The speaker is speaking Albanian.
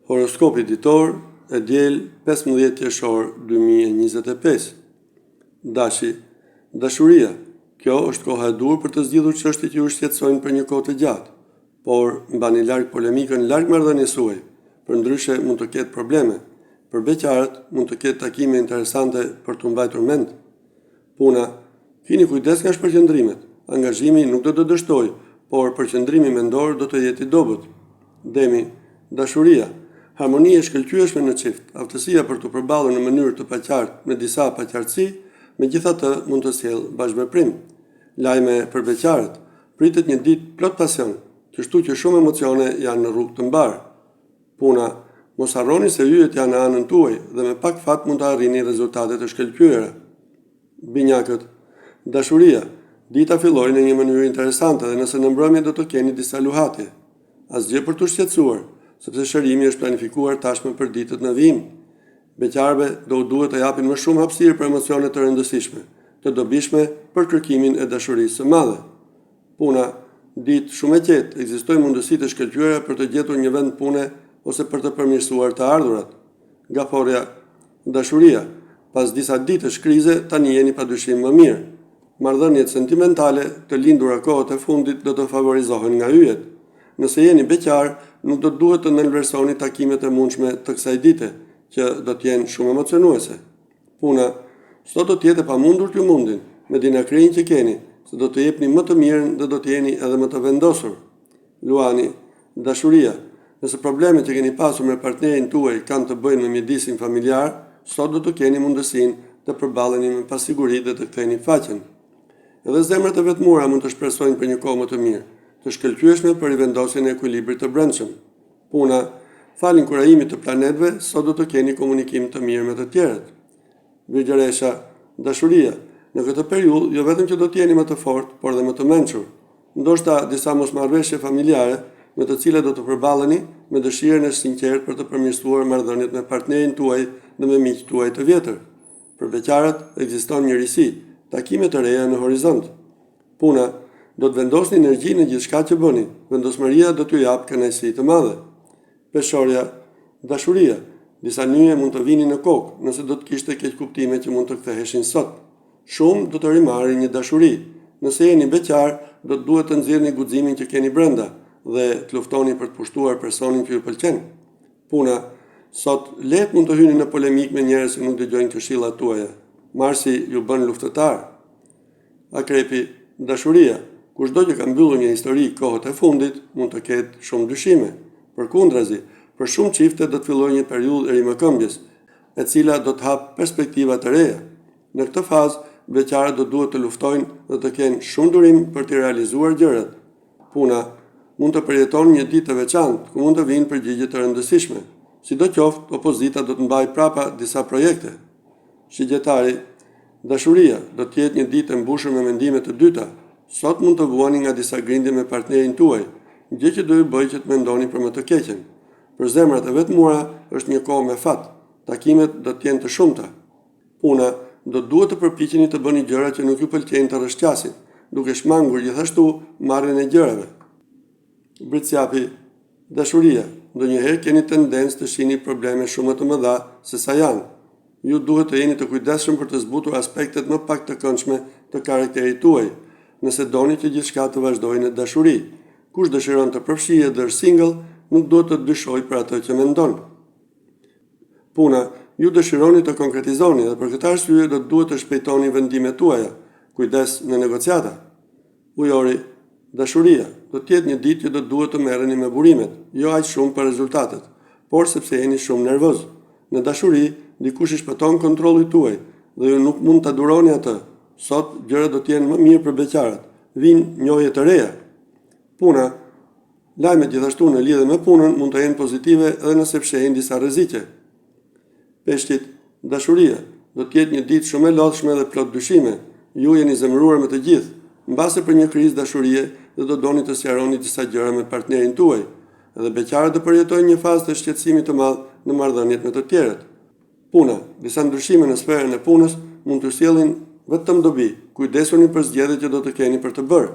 Horoskopi ditor e diel 15 qershor 2025. Dashuria. Kjo është koha e dur për të zgjidhur çështje që ju shqetësojnë për një kohë të gjatë, por mbani larg polemikën larg marrëdhënies suaj. Përndryshe mund të ketë probleme. Për beqarët mund të ketë takime interesante për të mbajtur mend. Puna. Keni kujdes nga shpërqendrimet. Angazhimi nuk do të dështojë, por përqendrimi mendor do të jetë i dobët. Demi. Dashuria. Harmonia e shkëlqyeshme në çift, aftësia për të përballur në mënyrë të paqartë me disa paqartësi, megjithatë mund të sjellë bashkëveprim. Lajme për beqarët. Pritet një ditë plot pasion, kështu që shumë emocione janë në rrugë të mbarë. Puna. Mos harroni se yjet janë në anën tuaj dhe me pak fat mund të arrini rezultate të shkëlqyera. Binjakët. Dashuria. Dita filloi në një mënyrë interesante dhe nëse në mbrëmje do të keni disa luhatje. Asgjë për të shqetësuar, sepse shërimi është planifikuar tashmë për ditët në vijim. Beqarëve do u duhet të japin më shumë hapësirë për emocione të rëndësishme, të dobishme për kërkimin e dashurisë së madhe. Puna. Ditë shumë e qetë, ekzistojnë mundësi të shkëlqyera për të gjetur një vend pune ose për të përmirësuar të ardhurat. Gaforja. Dashuria. Pas disa ditësh krize, tani jeni padyshim më mirë. Marrëdhëniet sentimentale të lindura kohët e fundit do të favorizohen nga yjet. Nëse jeni beqar, nuk do të duhet të nënvlerësoni takimet e mundshme të kësaj dite, që do të jenë shumë emocionuese. Puna. Sot do të jetë e pamundur t'ju mundin, me dinakrinë që keni, se do të jepni më të mirën dhe do të jeni edhe më të vendosur. Luani. Dashuria. Nëse problemet që keni pasur me partnerin tuaj kanë të bëjnë me mjedisin familjar, sot do të keni mundësinë të përballeni me pasiguri dhe të ktheni faqen. Edhe zemrat e vetmuara mund të shpresojnë për një kohë më të mirë, të shkëlqyeshme për rivendosjen e ekuilibrit të brendshëm. Puna. Falë inkurajimit të planetëve, sot do të keni komunikim të mirë me të tjerët. Virgjëresha. Dashuria. Në këtë periudhë, jo vetëm që do të jeni më të fortë, por dhe më të mençur. Ndoshta disa mosmarrëveshje familjare me të cilat do të përballeni me dëshirën e sinqertë për të përmirësuar marrëdhëniet me partnerin tuaj dhe me miqtë tuaj të vjetër. Për beqarët ekziston një risi, takime të reja në horizont. Puna. Do të vendosni energji në gjithçka që bëni. Vendosmëria do t'ju japë kënaqësi të madhe. Peshorja. Dashuria. Disa nyje mund të vinin në kokë, nëse do të kishte keq kuptime që mund të ktheheshin sot. Shumë do të rimarrin një dashuri. Nëse jeni beqar, do të duhet të nxjerrni guximin që keni brenda dhe të luftoni për të pushtuar personin që ju pëlqen. Puna. Sot lehtë mund të hyni në polemik me njerëz që nuk dëgjojnë këshillat tuaja. Marsi ju bën luftëtar. Akrepi. Dashuria. Kushdo që ka mbyllur një histori kohët e fundit, mund të ketë shumë dyshime. Përkundrazi, për shumë çifte do të fillojë një periudhë e rimëkëmbjes, e cila do të hapë perspektiva të reja. Në këtë fazë, beqarët do duhet të luftojnë dhe të kenë shumë durim për të realizuar gjërat. Puna. Mund të përjeton një ditë të veçantë, ku mund të vinë përgjigje të rëndësishme. Sidoqoftë, opozita do të mbajë prapa disa projekte. Shigjetari. Dashuria. Do të jetë një ditë e mbushur me mendime të dyta. Sot mund të vuani nga disa grindje me partnerin tuaj, gjë që do ju bëjë që të mendoni për më të keqen. Për zemrat e vetmuara është një kohë me fat. Takimet do të jenë të shumta. Puna. Do duhet të përpiqeni të bëni gjëra që nuk ju pëlqejnë të rrëshqasin, duke shmangur gjithashtu marrjen e gjërave. Britsjapi. Dashuria. Ndonjëherë keni tendencë të shihni probleme shumë më të mëdha se sa janë. Ju duhet të jeni të kujdesshëm për të zbutur aspektet më pak të këndshme të karakterit tuaj, nëse doni që gjithçka të vazhdojë në dashuri. Kush dëshiron të përfshihet dhe është single, nuk duhet të dyshojë për atë që mendon. Puna. Ju dëshironi të konkretizoni dhe për këtë arsye do të duhet të shpejtoni vendimet tuaja. Kujdes në negociata. Ujori. Dashuria. Do të jetë një ditë që do të duhet të merreni me burimet, jo aq shumë për rezultatet, por sepse jeni shumë nervoz. Në dashuri, dikush i shpëton kontrollit tuaj dhe ju nuk mund ta duroni atë. Sot gjërat do të jenë më mirë për beqarët. Vinë njohje të reja. Puna. Lajmet gjithashtu në lidhje me punën mund të jenë pozitive edhe nëse fshehin disa rreziqe. Peshqit. Dashuria. Do të jetë një ditë shumë e lodhshme dhe plot dyshime. Ju jeni zemëruar me të gjithë, mbase për një krizë dashurie dhe do doni të sqaroni disa gjëra me partnerin tuaj. Edhe beqarët do përjetojnë një fazë të shqetësimit të madh në marrëdhëniet me të tjerët. Puna. Disa ndryshime në sferën e punës mund të sjellin vetëm dobi. Kujdesuni për zgjedhjet që do të keni për të bërë.